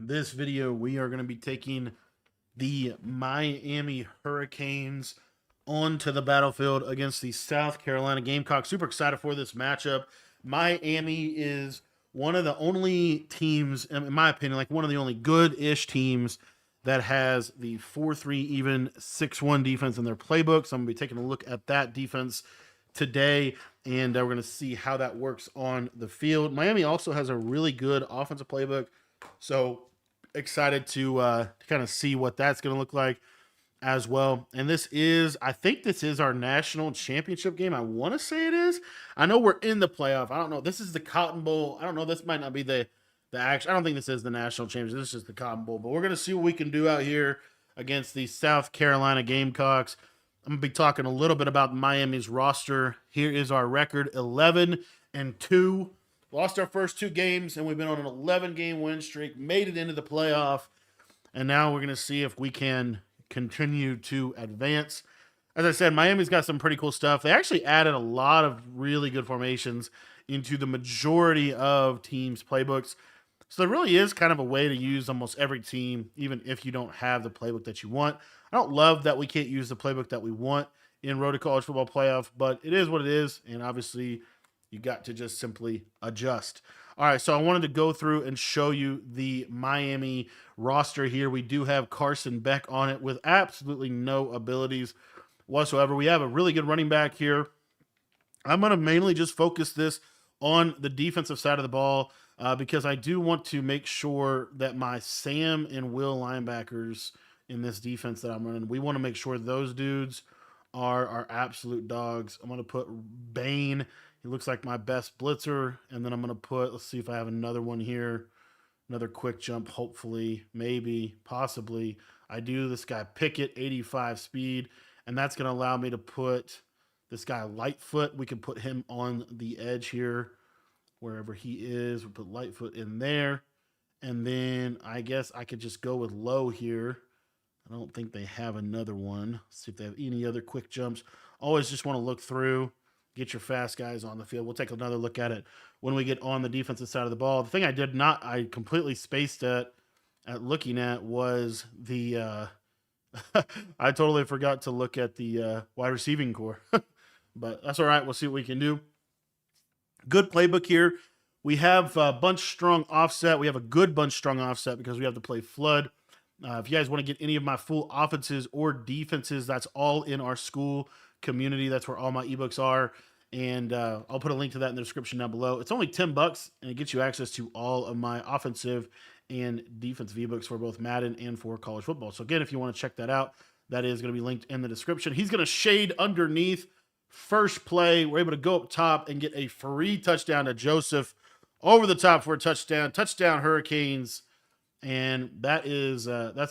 This video, we are going to be taking the Miami Hurricanes onto the battlefield against the South Carolina Gamecocks. Super excited for this matchup. Miami is one of the only teams, in my opinion, like one of the only good-ish teams that has the 4-3 even 6-1 defense in their playbook. So I'm going to be taking a look at that defense today, and we're going to see how that works on the field. Miami also has a really good offensive playbook, so excited to kind of see what that's going to look like as well. And I think this is our national championship game. I want to say it is. I know we're in the playoff. I don't know. This is the Cotton Bowl. I don't know. This might not be the actual. I don't think this is the national championship. This is just the Cotton Bowl. But we're gonna see what we can do out here against the South Carolina Gamecocks. I'm gonna be talking a little bit about Miami's roster. Here is our record: 11-2. Lost our first two games, and we've been on an 11-game win streak. Made it into the playoff, and now we're gonna see if we can continue to advance. As I said, Miami's got some pretty cool stuff. They actually added a lot of really good formations into the majority of teams' playbooks. So there really is kind of a way to use almost every team, even if you don't have the playbook that you want. I don't love that we can't use the playbook that we want in Road to College Football Playoff, but it is what it is. And obviously, you got to just simply adjust. All right, so I wanted to go through and show you the Miami roster here. We do have Carson Beck on it with absolutely no abilities whatsoever. We have a really good running back here. I'm going to mainly just focus this on the defensive side of the ball because I do want to make sure that my Sam and Will linebackers in this defense that I'm running, we want to make sure those dudes are absolute dogs. I'm going to put Bain. He looks like my best blitzer. And then I'm going to put, let's see if I have another one here. Another quick jump, hopefully, maybe, possibly. I do this guy Pickett, 85 speed. And that's going to allow me to put this guy Lightfoot. We can put him on the edge here, wherever he is. We'll put Lightfoot in there. And then I guess I could just go with Low here. I don't think they have another one. Let's see if they have any other quick jumps. Always just want to look through, get your fast guys on the field. We'll take another look at it when we get on the defensive side of the ball. The thing I completely spaced at looking at was the, I totally forgot to look at the wide receiving core. But that's all right. We'll see what we can do. Good playbook here. We have a bunch strong offset. We have a good bunch strong offset because we have to play flood. If you guys want to get any of my full offenses or defenses, that's all in our school community. That's where all my ebooks are. And I'll put a link to that in the description down below. It's only $10 and it gets you access to all of my offensive and defensive ebooks for both Madden and for college football. So again, if you want to check that out, that is going to be linked in the description. He's going to shade underneath. First play, we're able to go up top and get a free touchdown to Joseph over the top for a touchdown. Touchdown Hurricanes. And that's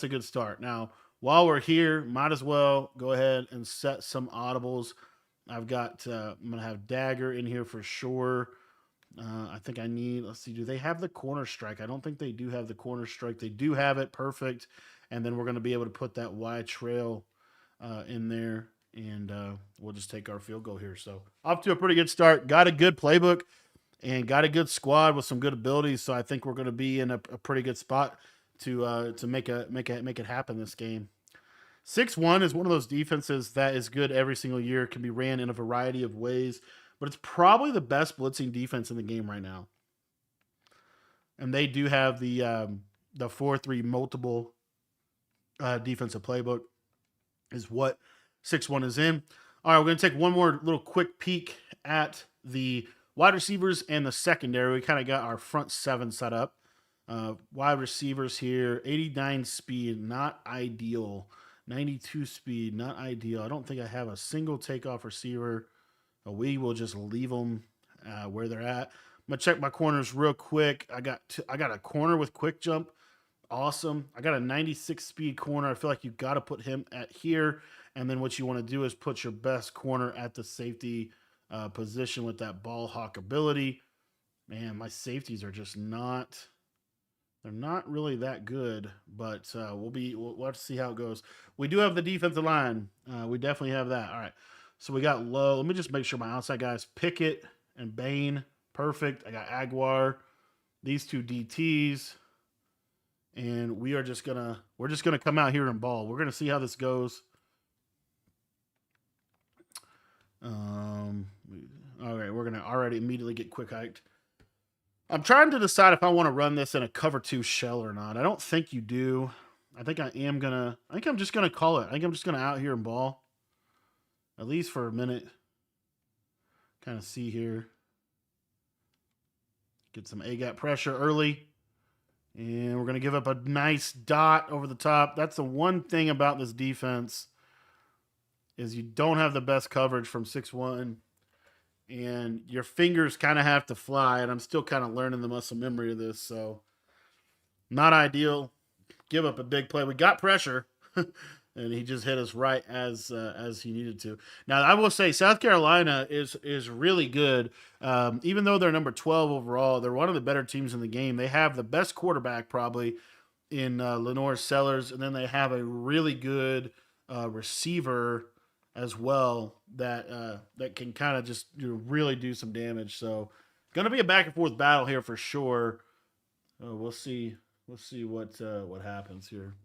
a good start. Now, while we're here, might as well go ahead and set some audibles. I'm going to have Dagger in here for sure. I think I need, let's see, do they have the corner strike? I don't think they do have the corner strike. They do have it. Perfect. And then we're going to be able to put that Y trail in there. And we'll just take our field goal here. So off to a pretty good start. Got a good playbook and got a good squad with some good abilities. So I think we're going to be in a pretty good spot to make it happen this game. 6-1 is one of those defenses that is good every single year. It can be ran in a variety of ways, but it's probably the best blitzing defense in the game right now. And they do have the 4-3 multiple defensive playbook is what 6-1 is in. All right, we're going to take one more little quick peek at the wide receivers and the secondary. We kind of got our front seven set up. Wide receivers here, 89 speed, not ideal. 92 speed, not ideal. I don't think I have a single takeoff receiver. We will just leave them where they're at. I'm going to check my corners real quick. I got a corner with quick jump. Awesome. I got a 96 speed corner. I feel like you've got to put him at here. And then what you want to do is put your best corner at the safety position with that ball hawk ability. Man, my safeties are just not, they're not really that good, but we'll have to see how it goes. We do have the defensive line. We definitely have that. All right. So we got Low. Let me just make sure my outside guys, Pickett and Bain. Perfect. I got Aguar. These two DTs. and we're just gonna come out here and ball. We're gonna see how this goes. Um, all right, we're gonna already immediately get quick hiked. I'm trying to decide if I want to run this in a cover 2 shell or not. I don't think you do. I think I'm just gonna call it. I think I'm just gonna out here and ball, at least for a minute. Kind of see here. Get some A-gap pressure early. And we're going to give up a nice dot over the top. That's the one thing about this defense is you don't have the best coverage from 6-1. And your fingers kind of have to fly. And I'm still kind of learning the muscle memory of this. So not ideal. Give up a big play. We got pressure. And he just hit us right as he needed to. Now, I will say South Carolina is really good. Even though they're number 12 overall, they're one of the better teams in the game. They have the best quarterback probably in Lenore Sellers, and then they have a really good receiver as well that can kind of just really do some damage. So, going to be a back and forth battle here for sure. We'll see. We'll see what happens here.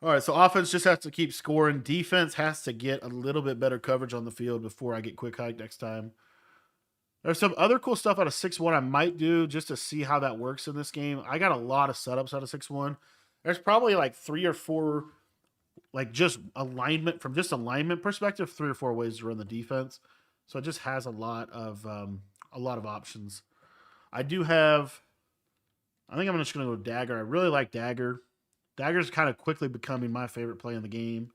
All right, so offense just has to keep scoring. Defense has to get a little bit better coverage on the field before I get quick hike next time. There's some other cool stuff out of 6-1 I might do just to see how that works in this game. I got a lot of setups out of 6-1. There's probably like 3 or 4, like just alignment from just alignment perspective, 3 or 4 ways to run the defense. So it just has a lot of options. I do have. I think I'm just going to go dagger. I really like dagger. Dagger's kind of quickly becoming my favorite play in the game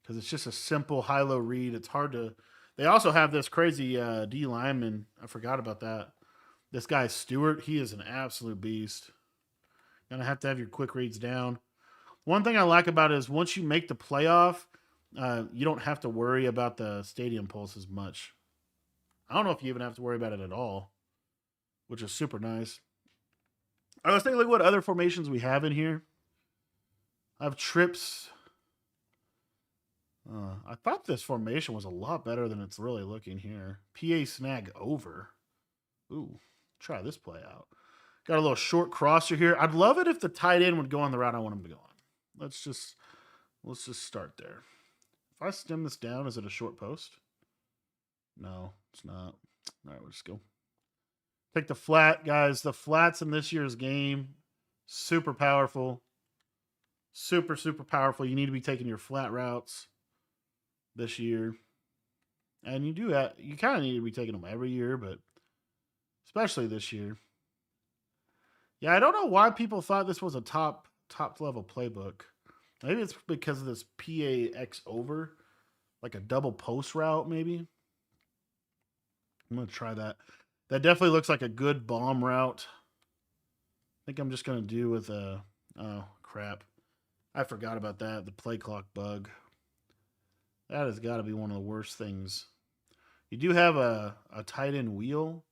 because it's just a simple high-low read. It's hard to. They also have this crazy D lineman. I forgot about that. This guy Stewart. He is an absolute beast. Gonna have to have your quick reads down. One thing I like about it is once you make the playoff, you don't have to worry about the stadium pulse as much. I don't know if you even have to worry about it at all, which is super nice. I was thinking, like, what other formations we have in here. I have trips. I thought this formation was a lot better than it's really looking here. PA snag over. Ooh, try this play out. Got a little short crosser here. I'd love it if the tight end would go on the route I want him to go on. Let's just start there. If I stem this down, is it a short post? No, it's not. All right, we'll just go. Take the flat, guys. The flats in this year's game, super powerful. Super, super powerful. You need to be taking your flat routes this year. And you kind of need to be taking them every year, but especially this year. Yeah, I don't know why people thought this was a top level playbook. Maybe it's because of this PAX over, like a double post route, maybe. I'm going to try that. That definitely looks like a good bomb route. I think I'm just going to do with a... Oh, crap. I forgot about that. The play clock bug. That has got to be one of the worst things. You do have a tight end wheel.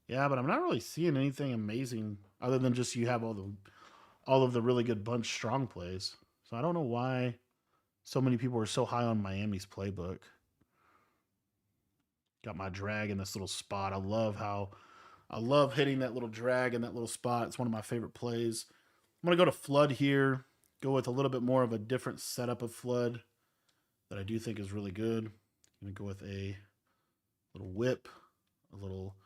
Yeah, but I'm not really seeing anything amazing other than just you have all of the really good bunch strong plays. So I don't know why so many people are so high on Miami's playbook. Got my drag in this little spot. I love hitting that little drag in that little spot. It's one of my favorite plays. I'm going to go to flood here. Go with a little bit more of a different setup of flood that I do think is really good. I'm going to go with a little whip, a little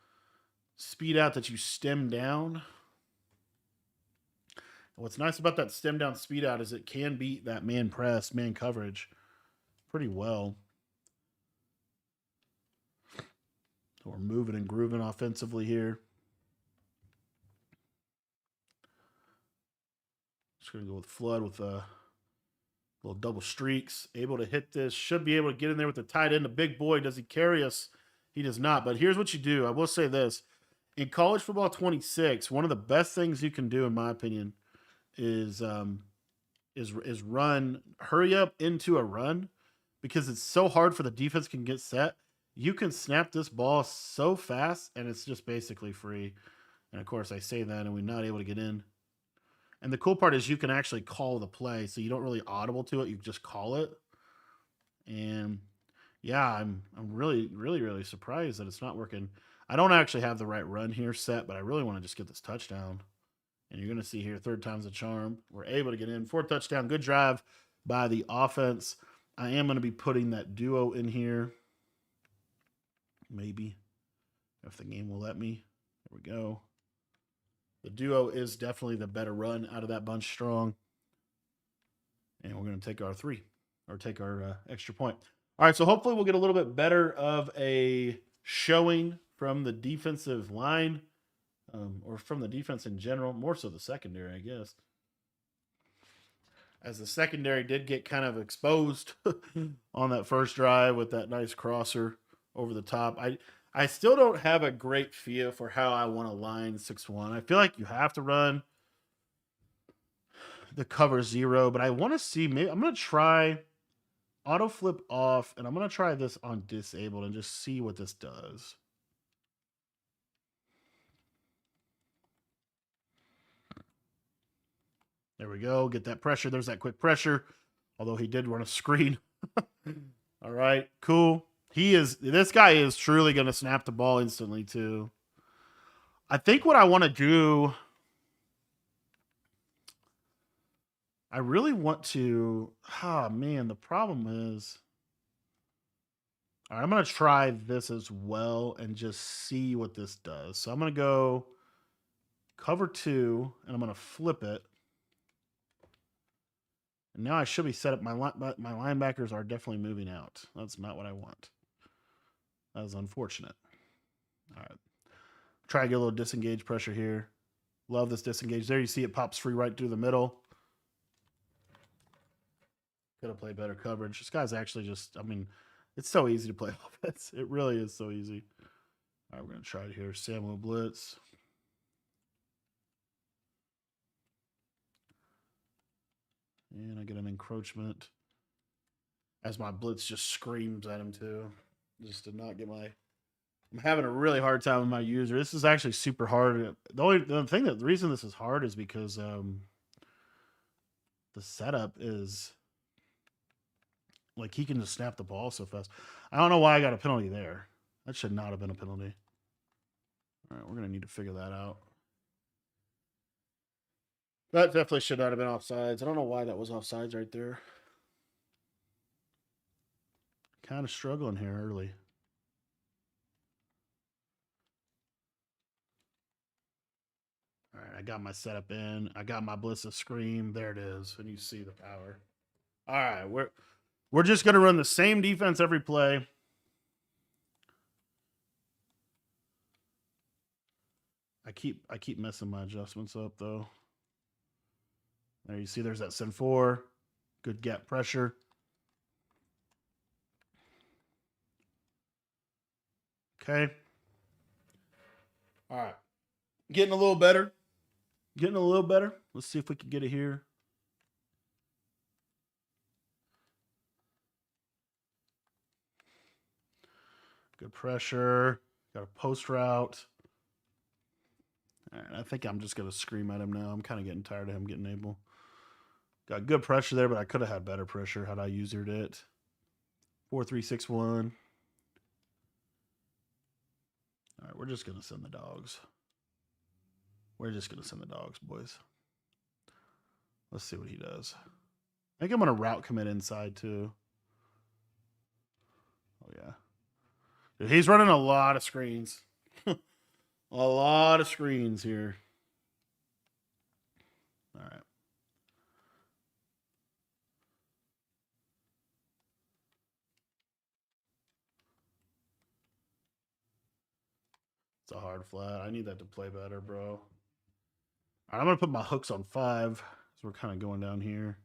speed out that you stem down. And what's nice about that stem down speed out is it can beat that man press, man coverage pretty well. So we're moving and grooving offensively here. Just going to go with flood with a little double streaks. Able to hit this. Should be able to get in there with the tight end. The big boy, does he carry us? He does not. But here's what you do. I will say this. In college football 26, one of the best things you can do, in my opinion, is run, hurry up into a run, because it's so hard for the defense can get set. You can snap this ball so fast, and it's just basically free. And, of course, I say that, and we're not able to get in. And the cool part is you can actually call the play, so you don't really audible to it. You just call it. And, yeah, I'm really, really, really surprised that it's not working. I don't actually have the right run here set, but I really want to just get this touchdown. And you're going to see here, third time's a charm. We're able to get in. 4th touchdown. Good drive by the offense. I am going to be putting that duo in here. Maybe. If the game will let me. There we go. The duo is definitely the better run out of that bunch strong. And we're going to take our 3. Or take our extra point. All right, so hopefully we'll get a little bit better of a showing from the defensive line. Or from the defense in general, more so the secondary, I guess. As the secondary did get kind of exposed on that first drive with that nice crosser over the top. I still don't have a great feel for how I want to line 6-1. I feel like you have to run the cover 0, but I want to see, maybe I'm going to try auto flip off, and I'm going to try this on disabled and just see what this does. There we go. Get that pressure. There's that quick pressure. Although he did run a screen. All right, cool. This guy is truly going to snap the ball instantly too. I think what I want to do, I really want to, man, the problem is, all right, I'm going to try this as well and just see what this does. So I'm going to go cover 2 and I'm going to flip it. And now I should be set up. My linebackers are definitely moving out. That's not what I want. That is unfortunate. All right. Try to get a little disengage pressure here. Love this disengage. There you see it pops free right through the middle. Could have played better coverage. This guy's actually just, I mean, it's so easy to play offense. It really is so easy. All right, we're going to try it here. Samuel blitz. And I get an encroachment. As my blitz just screams at him too. Just to not get my... I'm having a really hard time with my user. This is actually super hard. The reason this is hard is because the setup is... Like, he can just snap the ball so fast. I don't know why I got a penalty there. That should not have been a penalty. All right, we're going to need to figure that out. That definitely should not have been offsides. I don't know why that was offsides right there. Kind of struggling here early. All right, I got my setup in. I got my blitz to scream. There it is. And you see the power. All right, we're just going to run the same defense every play. I keep messing my adjustments up though. There you see there's that send 4. Good gap pressure. Okay. All right. Getting a little better. Getting a little better. Let's see if we can get it here. Good pressure. Got a post route. All right, I think I'm just going to scream at him now. I'm kind of getting tired of him getting able. Got good pressure there, but I could have had better pressure had I usered it. 4-3-6-1. All right, we're just going to send the dogs. We're just going to send the dogs, boys. Let's see what he does. I think I'm going to route commit inside, too. Oh, yeah. Dude, he's running a lot of screens. A lot of screens here. All right. It's a hard flat. I need that to play better, bro. All right, I'm going to put my hooks on 5. So we're kind of going down here.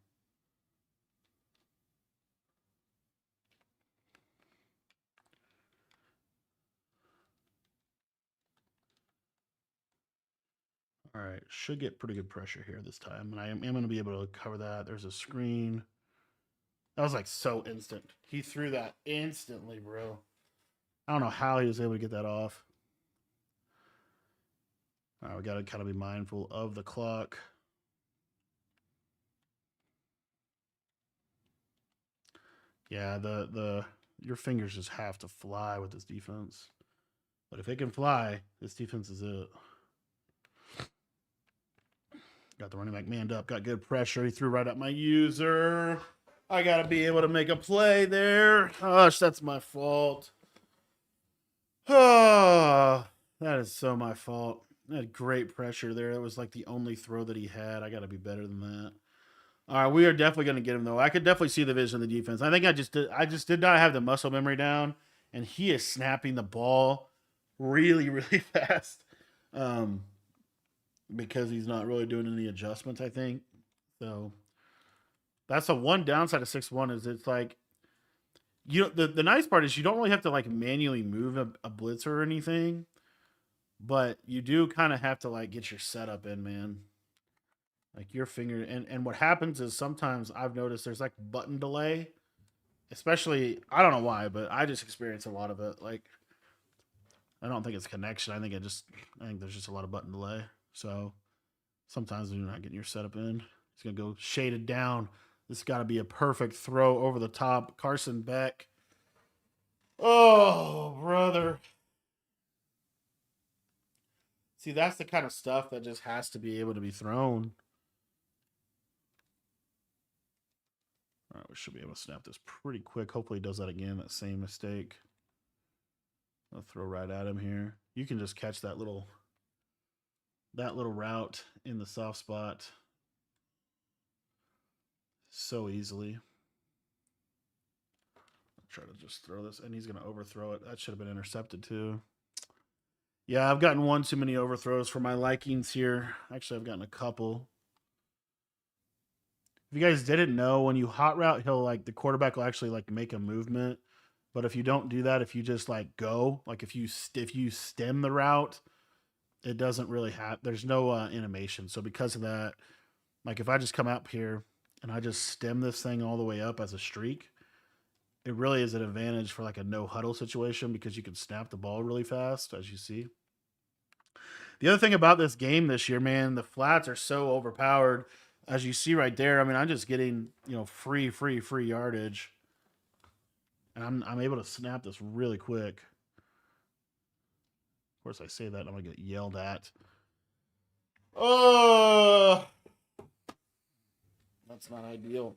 All right, should get pretty good pressure here this time. And I am going to be able to cover that. There's a screen. That was like so instant. He threw that instantly, bro. I don't know how he was able to get that off. All right, we got to kind of be mindful of the clock. Yeah, your fingers just have to fly with this defense. But if it can fly, this defense is it. Got the running back manned up. Got good pressure. He threw right at my user. I got to be able to make a play there. Gosh, that's my fault. Oh, that is so my fault. I had great pressure there. That was like the only throw that he had. I got to be better than that. All right, we are definitely going to get him though. I could definitely see the vision of the defense. I think I just did not have the muscle memory down, and he is snapping the ball really, really fast. Because he's not really doing any adjustments, I think. So that's the one downside of 6-1 is it's like the nice part is you don't really have to like manually move a blitzer or anything, but you do kind of have to like get your setup in, man. Like your finger and what happens is sometimes I've noticed there's like button delay, especially I don't know why, but I just experience a lot of it. Like I don't think it's connection. I think there's just a lot of button delay. So sometimes when you're not getting your setup in, it's gonna go shaded down. This has got to be a perfect throw over the top. Carson Beck. Oh, brother. See, that's the kind of stuff that just has to be able to be thrown. All right, we should be able to snap this pretty quick. Hopefully he does that again, that same mistake. I'll throw right at him here. You can just catch that little route in the soft spot so easily. I'll try to just throw this, and he's going to overthrow it. That should have been intercepted too. Yeah, I've gotten one too many overthrows for my likings here. Actually, I've gotten a couple. If you guys didn't know, when you hot route, the quarterback will actually like make a movement. But if you don't do that, if you just like go, like if you stem the route, it doesn't really have. There's no animation. So because of that, like if I just come up here and I just stem this thing all the way up as a streak, it really is an advantage for like a no huddle situation because you can snap the ball really fast, as you see. The other thing about this game this year, man, the flats are so overpowered. As you see right there, I mean, I'm just getting, free yardage. And I'm able to snap this really quick. Of course, I say that, I'm going to get yelled at. Oh! That's not ideal.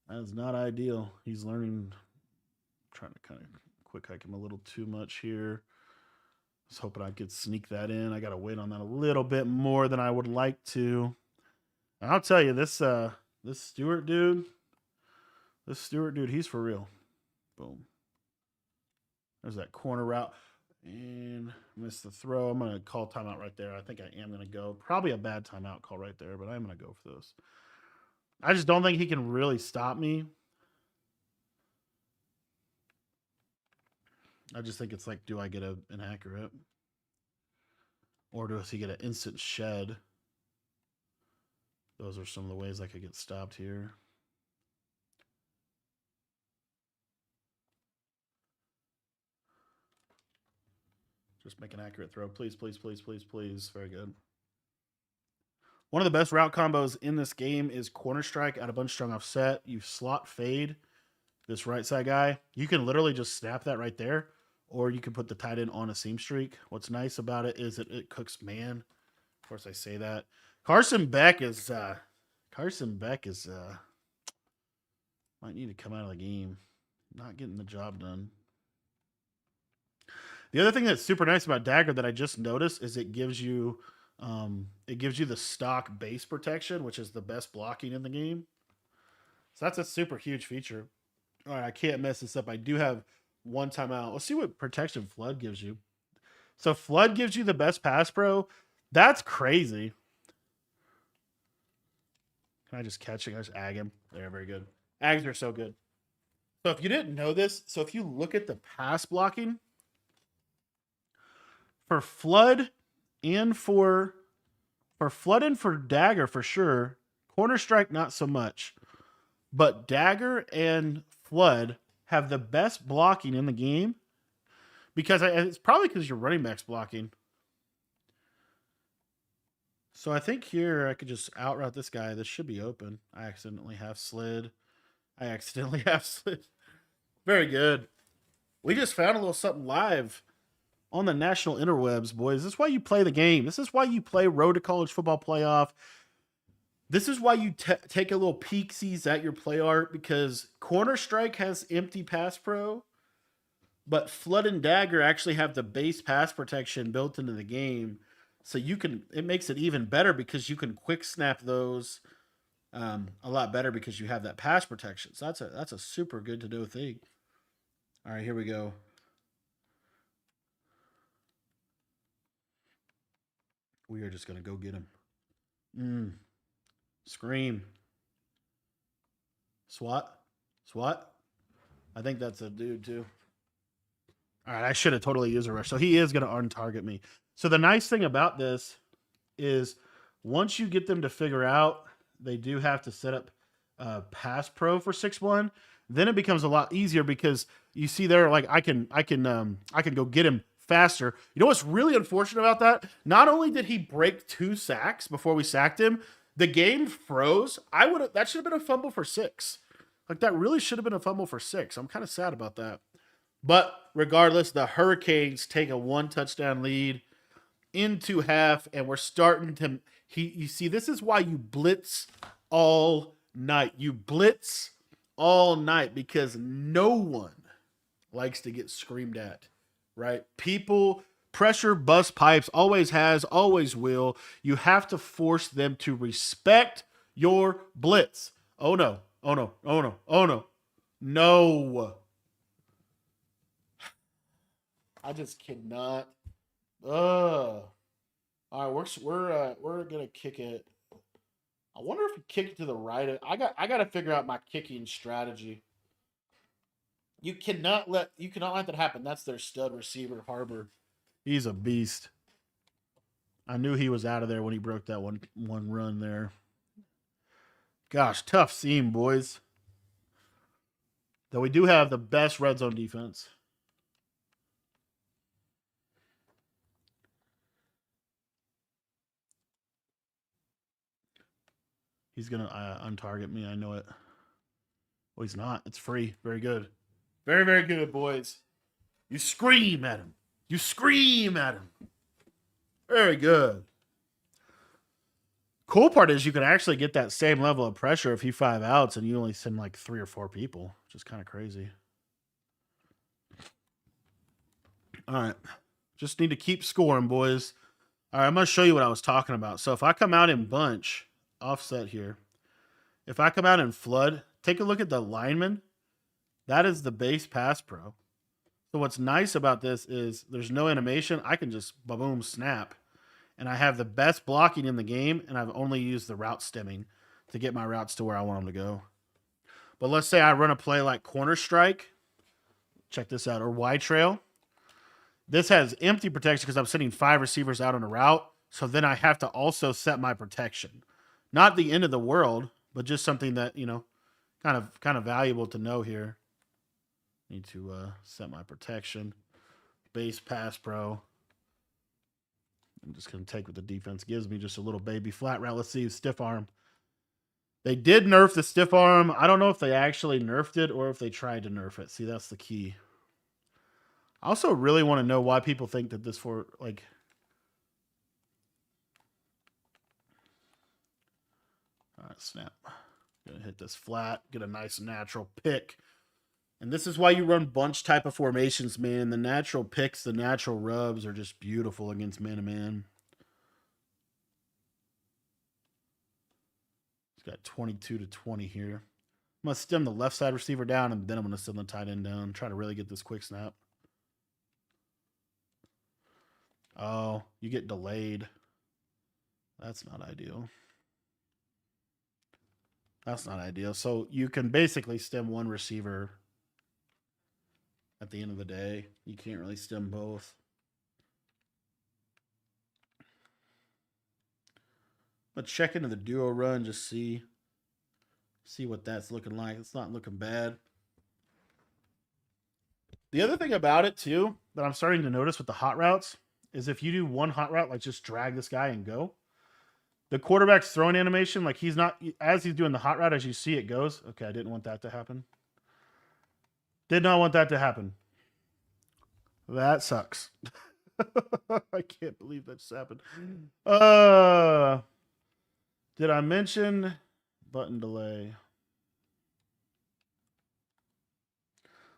That is not ideal. He's learning. I'm trying to kind of quick hike him a little too much here. I was hoping I could sneak that in. I got to wait on that a little bit more than I would like to. And I'll tell you, this Stewart dude, he's for real. Boom. There's that corner route. And missed the throw. I'm going to call timeout right there. I think I am going to go. Probably a bad timeout call right there, but I'm going to go for this. I just don't think he can really stop me. I just think it's like, do I get an accurate? Or does he get an instant shed? Those are some of the ways I could get stopped here. Just make an accurate throw. Please, please, please, please, please. Very good. One of the best route combos in this game is corner strike out of bunch strong offset. You slot fade this right side guy. You can literally just snap that right there, or you can put the tight end on a seam streak. What's nice about it is that it cooks man. Of course, I say that. Carson Beck is might need to come out of the game. Not getting the job done. The other thing that's super nice about Dagger that I just noticed is it gives you the stock base protection, which is the best blocking in the game. So that's a super huge feature. All right, I can't mess this up. I do have one timeout. Let's see what protection Flood gives you. So Flood gives you the best pass pro. That's crazy. Can I just catch it? Can I just ag him? They're very good. Ags are so good. So if you didn't know this, so if you look at the pass blocking for Flood and for Dagger for sure, corner strike not so much, but Dagger and Flood have the best blocking in the game because it's probably because your running back's blocking. So I think here I could just outroute this guy. This should be open. I accidentally half slid. Very good. We just found a little something live. on the national interwebs, boys. This is why you play the game. This is why you play Road to College Football Playoff. This is why you take a little peeksies at your play art, because Corner Strike has empty pass pro, but Flood and Dagger actually have the base pass protection built into the game. So it makes it even better because you can quick snap those a lot better because you have that pass protection. So that's a super good to know thing. All right, here we go. We are just gonna go get him. Scream. SWAT. SWAT. I think that's a dude too. All right, I should have totally used a rush. So he is gonna untarget me. So the nice thing about this is once you get them to figure out they do have to set up pass pro for 6-1, then it becomes a lot easier because you see there, like I can go get him faster. You know what's really unfortunate about that? Not only did he break 2 sacks before we sacked him, the game froze. That should have been a fumble for 6. Like that really should have been a fumble for 6. I'm kind of sad about that. But regardless, the Hurricanes take a 1 touchdown lead into half, and we're starting to you see, this is why you blitz all night. You blitz all night because no one likes to get screamed at, right? People pressure bust pipes, always has, always will. You have to force them to respect your blitz. Oh no. Oh no. Oh no. Oh no. No. I just cannot. All right, we're gonna kick it. I wonder if we kick it to the right. I got to figure out my kicking strategy. You cannot let that happen. That's their stud receiver, Harbor. He's a beast. I knew he was out of there when he broke that one run there. Gosh, tough seam, boys. Though we do have the best red zone defense. He's going to untarget me. I know it. Well, he's not. It's free. Very good. Very, very good, boys. You scream at him. You scream at him. Very good. Cool part is you can actually get that same level of pressure if you 5 outs and you only send like 3 or 4 people, which is kind of crazy. All right. Just need to keep scoring, boys. All right, I'm going to show you what I was talking about. So if I come out in bunch, offset here. If I come out in flood, take a look at the lineman. That is the base pass pro. So what's nice about this is there's no animation. I can just boom snap. And I have the best blocking in the game, and I've only used the route stemming to get my routes to where I want them to go. But let's say I run a play like corner strike. Check this out. Or wide trail. This has empty protection because I'm sending 5 receivers out on a route. So then I have to also set my protection. Not the end of the world, but just something that, kind of valuable to know here. Need to set my protection. Base pass pro. I'm just going to take what the defense gives me. Just a little baby flat route. Let's see. Stiff arm. They did nerf the stiff arm. I don't know if they actually nerfed it or if they tried to nerf it. See, that's the key. I also really want to know why people think that this all right, snap. Gonna hit this flat, get a nice natural pick. And this is why you run bunch type of formations, man. The natural picks, the natural rubs are just beautiful against man-to-man. He's got 22-20 here. I'm going to stem the left side receiver down, and then I'm going to stem the tight end down. Try to really get this quick snap. Oh, you get delayed. That's not ideal. That's not ideal. So you can basically stem one receiver at the end of the day. You can't really stem both. Let's check into the duo run, just see what that's looking like. It's not looking bad. The other thing about it, too, that I'm starting to notice with the hot routes is if you do one hot route, like just drag this guy and go, the quarterback's throwing animation, like he's not, as he's doing the hot route, as you see it goes. Okay, I didn't want that to happen. Did not want that to happen. That sucks. I can't believe that just happened. Uh, did I mention button delay?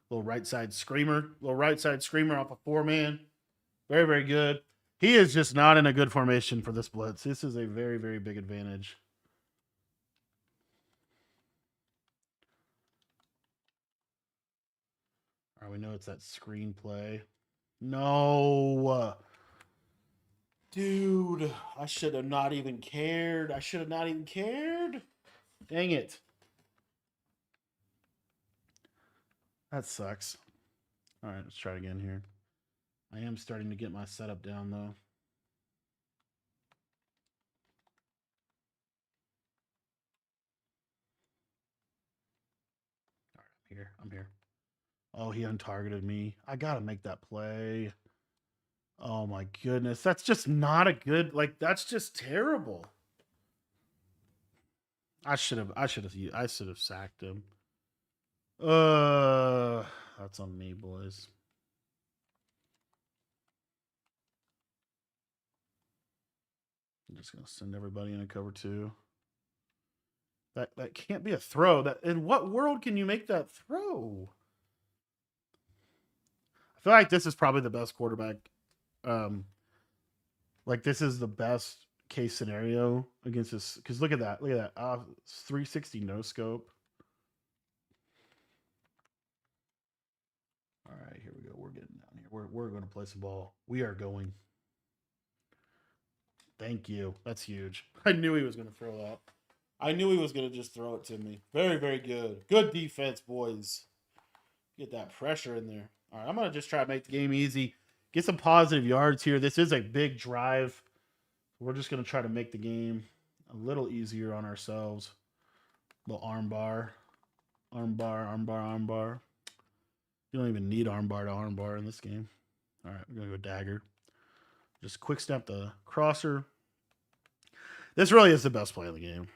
Little right side screamer. Little right side screamer off a 4-man. Very, very good. He is just not in a good formation for this blitz. This is a very, very big advantage. All right, we know it's that screenplay. No. Dude, I should have not even cared. I should have not even cared. Dang it. That sucks. All right, let's try it again here. I am starting to get my setup down, though. All right, I'm here. I'm here. Oh, he untargeted me. I got to make that play. Oh, my goodness. That's just not a good, like, that's just terrible. I should have sacked him. That's on me, boys. I'm just gonna send everybody in a cover 2. That can't be a throw. That in what world can you make that throw? I feel like this is probably the best quarterback. Like this is the best case scenario against this. Because look at that. Look at that. 360 no scope. All right, here we go. We're getting down here. We're going to play some ball. We are going. Thank you. That's huge. I knew he was going to throw that. I knew he was going to just throw it to me. Very, very good. Good defense, boys. Get that pressure in there. All right, I'm going to just try to make the game easy. Get some positive yards here. This is a big drive. We're just going to try to make the game a little easier on ourselves. Little arm bar. Arm bar, arm bar, arm bar. You don't even need arm bar to arm bar in this game. All right, we're going to go dagger. Just quick snap the crosser. This really is the best play of the game.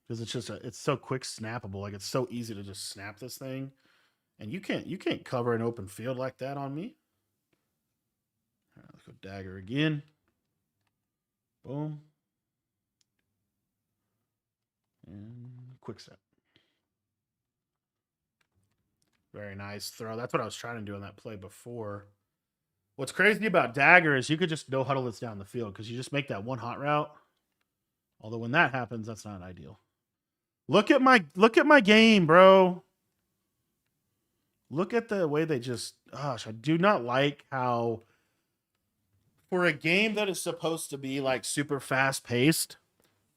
Because it's so quick snappable. Like it's so easy to just snap this thing. And you can't cover an open field like that on me. All right, let's go dagger again. Boom. And quick step. Very nice throw. That's what I was trying to do on that play before. What's crazy about dagger is you could just no huddle this down the field because you just make that one hot route. Although when that happens, that's not ideal. Look at my game, bro. Look at the way they just gosh, I do not like how for a game that is supposed to be like super fast paced,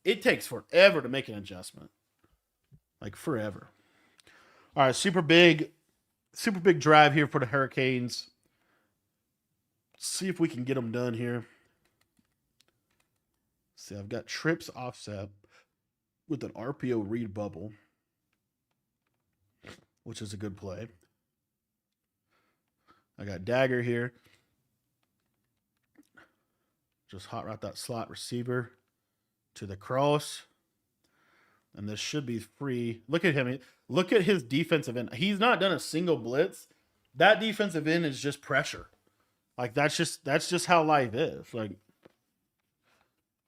it takes forever to make an adjustment. Like forever. All right, super big drive here for the Hurricanes. Let's see if we can get them done here. See, I've got trips offset with an RPO read bubble, which is a good play. I got dagger here. Just hot route that slot receiver to the cross. And this should be free. Look at him. Look at his defensive end. He's not done a single blitz. That defensive end is just pressure. Like that's just how life is. Like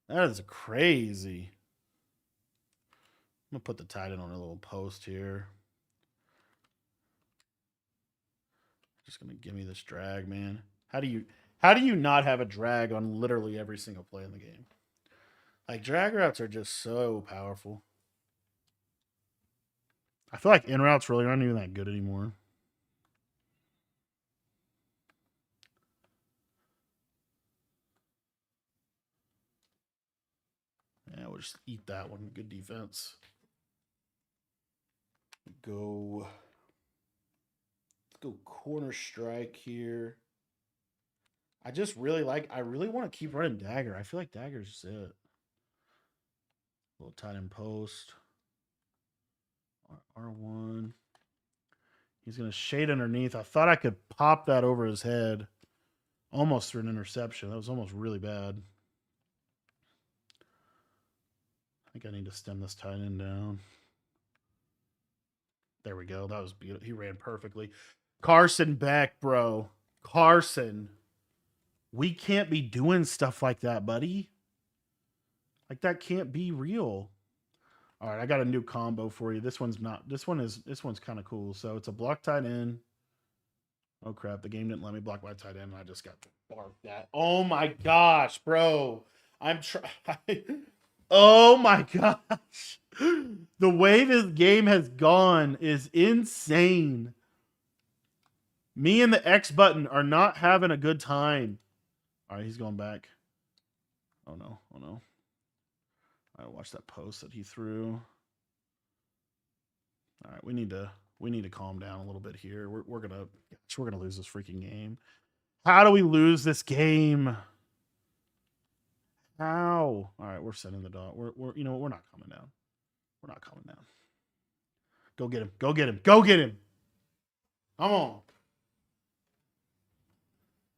that is crazy. I'm gonna put the tight end on a little post here. Just gonna give me this drag, man. How do you not have a drag on literally every single play in the game? Like drag routes are just so powerful. I feel like in routes really aren't even that good anymore. Yeah, we'll just eat that one. Good defense. Let's go corner strike here. I really want to keep running dagger. I feel like dagger's it. Little tight end post. R1. He's going to shade underneath. I thought I could pop that over his head. Almost through an interception. That was almost really bad. I think I need to stem this tight end down. There we go. That was beautiful. He ran perfectly. Carson Beck, bro. Carson. We can't be doing stuff like that, buddy. Like that can't be real. All right, I got a new combo for you. This one's not. This one's kind of cool. So it's a block tight end. Oh crap! The game didn't let me block my tight end. And I just got barked at. Oh my gosh, bro! I'm trying. Oh my gosh! The way this game has gone is insane. Me and the X button are not having a good time. All right, he's going back. Oh no! Oh no! I watched that post that he threw. All right, we need to calm down a little bit here. We're gonna lose this freaking game. How do we lose this game? How? All right, we're sending the dog. We're you know what? We're not coming down. We're not coming down. Go get him. Go get him. Go get him. Come on.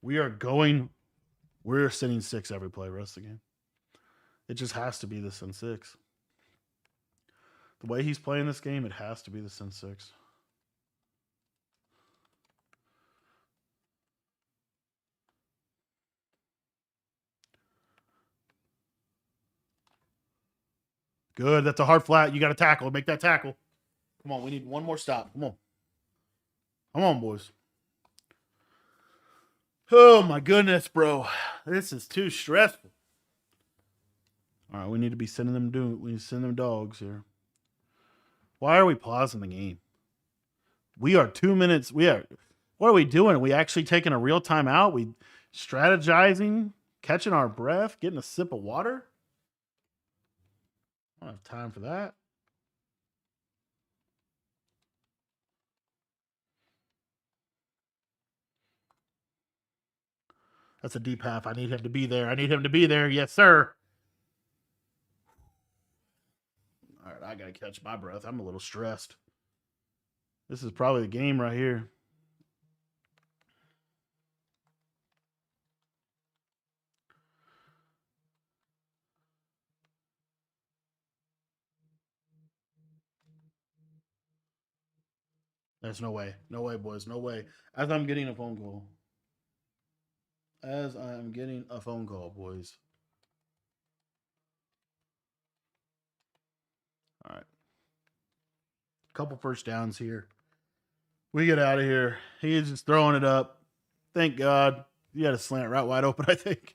We are going. We're sending 6 every play rest of the game. It just has to be the Sin 6. The way he's playing this game, it has to be the Sin 6. Good. That's a hard flat. You got to tackle. Make that tackle. Come on. We need one more stop. Come on. Come on, boys. Oh, my goodness, bro. This is too stressful. All right. We need to be sending them we need to send them dogs here. Why are we pausing the game? We are 2 minutes. What are we doing? Are we actually taking a real time out? We strategizing, catching our breath, getting a sip of water? I don't have time for that. That's a deep half. I need him to be there. I need him to be there. Yes, sir. All right, I got to catch my breath. I'm a little stressed. This is probably the game right here. There's no way. No way, boys. No way. As I'm getting a phone call. As I'm getting a phone call, boys. All right. Couple first downs here. We get out of here. He is just throwing it up. Thank God. He had a slant route wide open, I think.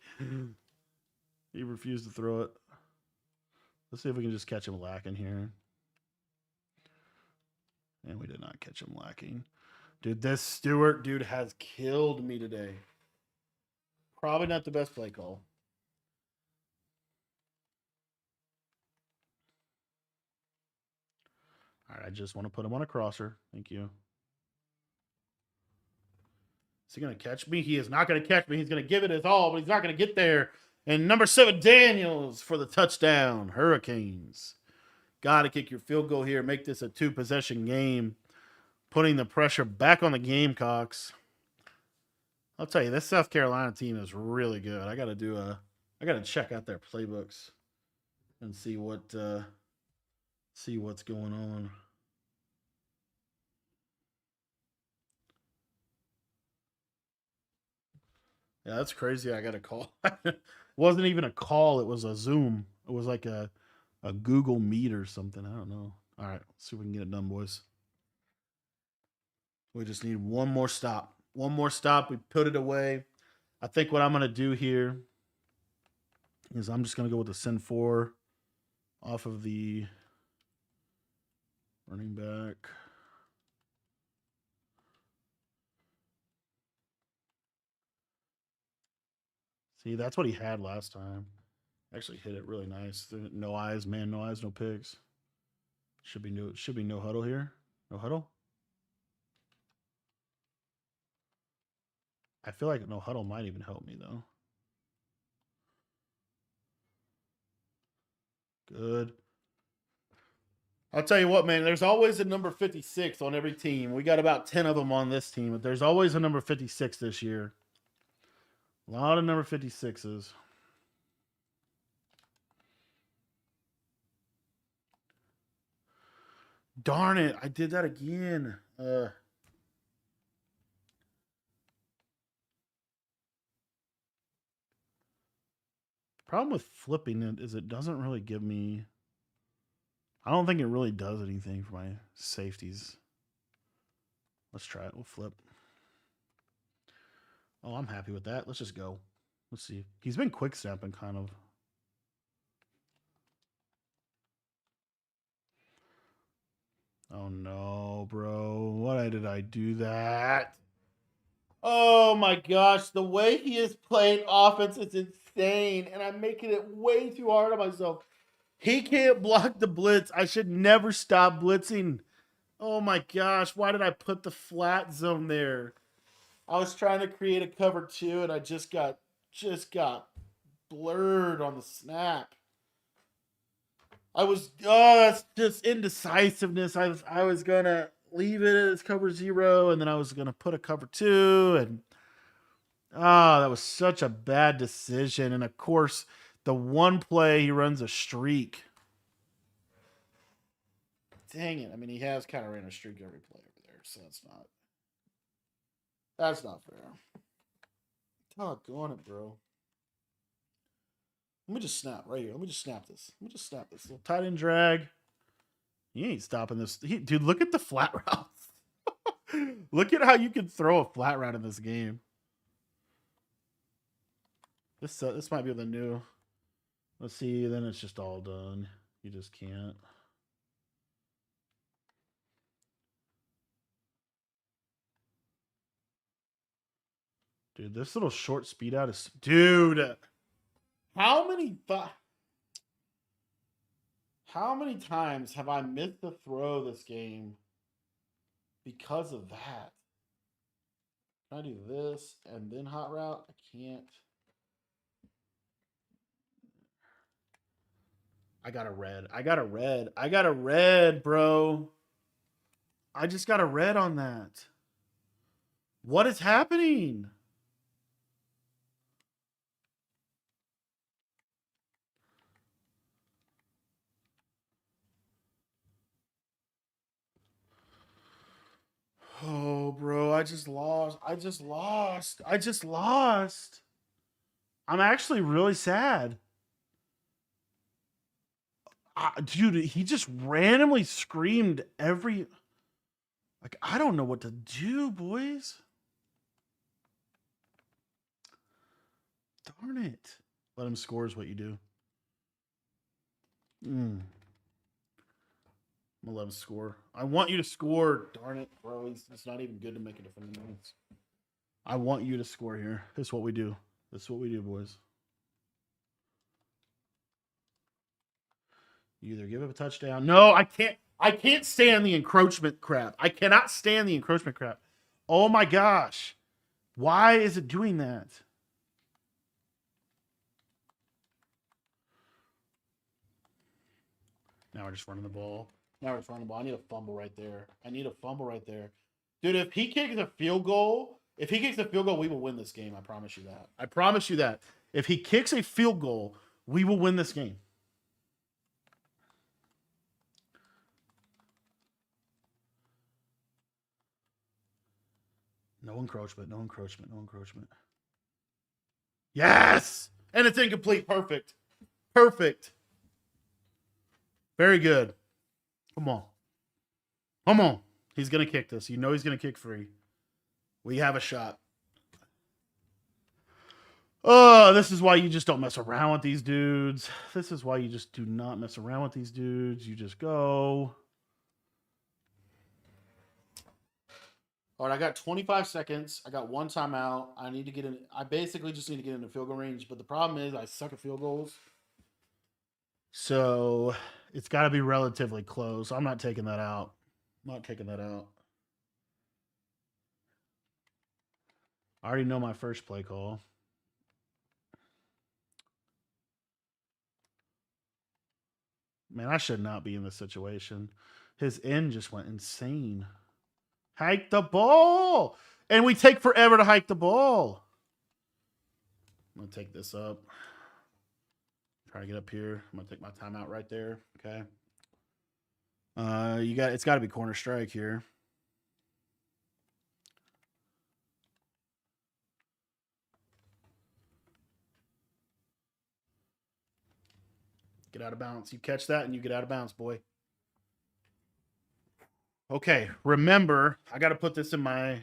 He refused to throw it. Let's see if we can just catch him lacking here. And we did not catch him lacking. Dude, this Stewart dude has killed me today. Probably not the best play call. All right, I just want to put him on a crosser. Thank you. Is he going to catch me? He is not going to catch me. He's going to give it his all, but he's not going to get there. And number 7, Daniels for the touchdown. Hurricanes. Got to kick your field goal here. Make this a 2-possession game. Putting the pressure back on the Gamecocks. I'll tell you, this South Carolina team is really good. I got to check out their playbooks and see what's going on. Yeah, that's crazy. I got a call. It wasn't even a call. It was a Zoom. It was like a Google Meet or something. I don't know. All right, let's see if we can get it done, boys. We just need one more stop. One more stop. We put it away. I think what I'm going to do here is I'm just going to go with the Sin 4 off of the running back. See, that's what he had last time. Actually hit it really nice. No eyes, man. No eyes, no pigs. Should be no huddle here. No huddle. I feel like no huddle might even help me though. Good. I'll tell you what, man. There's always a number 56 on every team. We got about 10 of them on this team, but there's always a number 56 this year. A lot of number 56s. Darn it. I did that again. Problem with flipping it is it doesn't really give me. I don't think it really does anything for my safeties. Let's try it. We'll flip. Oh, I'm happy with that. Let's just go. Let's see. He's been quick snapping kind of. Oh no, bro. Why did I do that? Oh my gosh. The way he is playing offense is insane. And I'm making it way too hard on myself. He can't block the blitz. I should never stop blitzing. Oh my gosh. Why did I put the flat zone there? I was trying to create a cover 2 and I just got blurred on the snap. I was that's just indecisiveness. I was gonna leave it as cover 0 and then I was gonna put a cover 2 and that was such a bad decision. And of course, the one play he runs a streak. Dang it. I mean, he has kind of ran a streak every play over there, so that's not fair. Doggone it, bro. Let me just snap right here. Let me just snap this. Little tight end drag. He ain't stopping this. Dude, look at the flat routes. Look at how you can throw a flat route in this game. This might be the new. Let's see. Then it's just all done. You just can't. Dude, this little short speed out is... Dude! How many times have I missed the throw this game because of that? Can I do this and then hot route? I can't. I got a red, bro. I just got a red on that. What is happening? Oh, bro, I just lost. I'm actually really sad. Dude, he just randomly screamed every... Like, I don't know what to do, boys. Darn it. Let him score is what you do. I'm gonna let him score. I want you to score. Darn it, bro. It's not even good to make a defending minutes. I want you to score here. This is what we do. Boys. You either give up a touchdown. No, I can't. I can't stand the encroachment crap. I cannot stand the encroachment crap. Oh my gosh. Why is it doing that? Now we're just running the ball. I need a fumble right there. Dude, if he kicks a field goal, we will win this game. I promise you that. If he kicks a field goal, we will win this game. No encroachment. Yes! And it's incomplete. Perfect. Very good. Come on. He's going to kick this. You know he's going to kick free. We have a shot. Oh, this is why you just don't mess around with these dudes. This is why you just do not mess around with these dudes. You just go. All right, I got 25 seconds. I got one timeout. I basically just need to get into field goal range. But the problem is I suck at field goals. So it's got to be relatively close. I'm not taking that out. I already know my first play call. Man, I should not be in this situation. His end just went insane. Hike the ball! And we take forever to hike the ball. I'm going to take this up. Try to get up here. I'm going to take my timeout right there. Okay. It's got to be corner strike here. Get out of bounds. You catch that and you get out of bounds, boy. Okay, remember, I got to put this in my...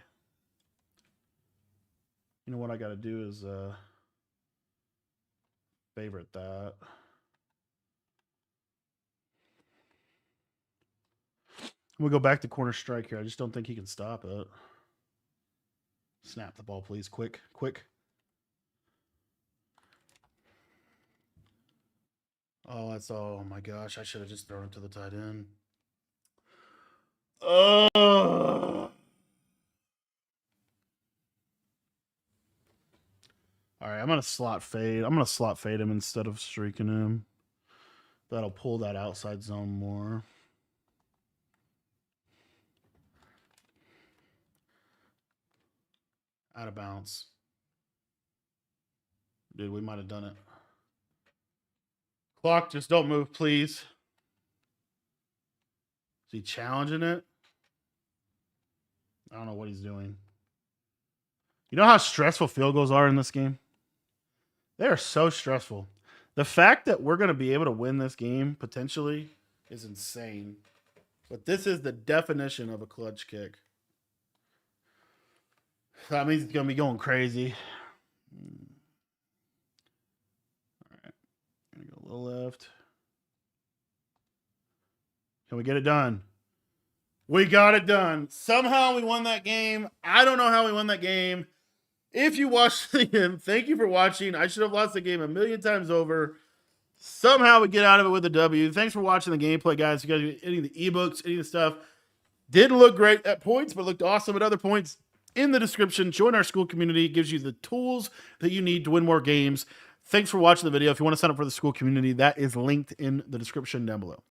You know what I got to do is favorite that. We'll go back to corner strike here. I just don't think he can stop it. Snap the ball, please. Quick, quick. Oh, that's... Oh, my gosh. I should have just thrown it to the tight end. Oh. All right, I'm going to slot fade. I'm going to slot fade him instead of streaking him. That'll pull that outside zone more. Out of bounds. Dude, we might have done it. Clock, just don't move, please. Is he challenging it? I don't know what he's doing. You know how stressful field goals are in this game? They are so stressful. The fact that we're going to be able to win this game, potentially, is insane. But this is the definition of a clutch kick. That means it's going to be going crazy. All right. Going to go a little left. Can we get it done? We got it done. Somehow we won that game. I don't know how we won that game. If you watched the game, thank you for watching. I should have lost the game a million times over. Somehow we get out of it with a W. Thanks for watching the gameplay, guys. You guys, any of the ebooks, any of the stuff. Didn't look great at points, but looked awesome at other points. In the description, join our school community. It gives you the tools that you need to win more games. Thanks for watching the video. If you want to sign up for the school community, that is linked in the description down below.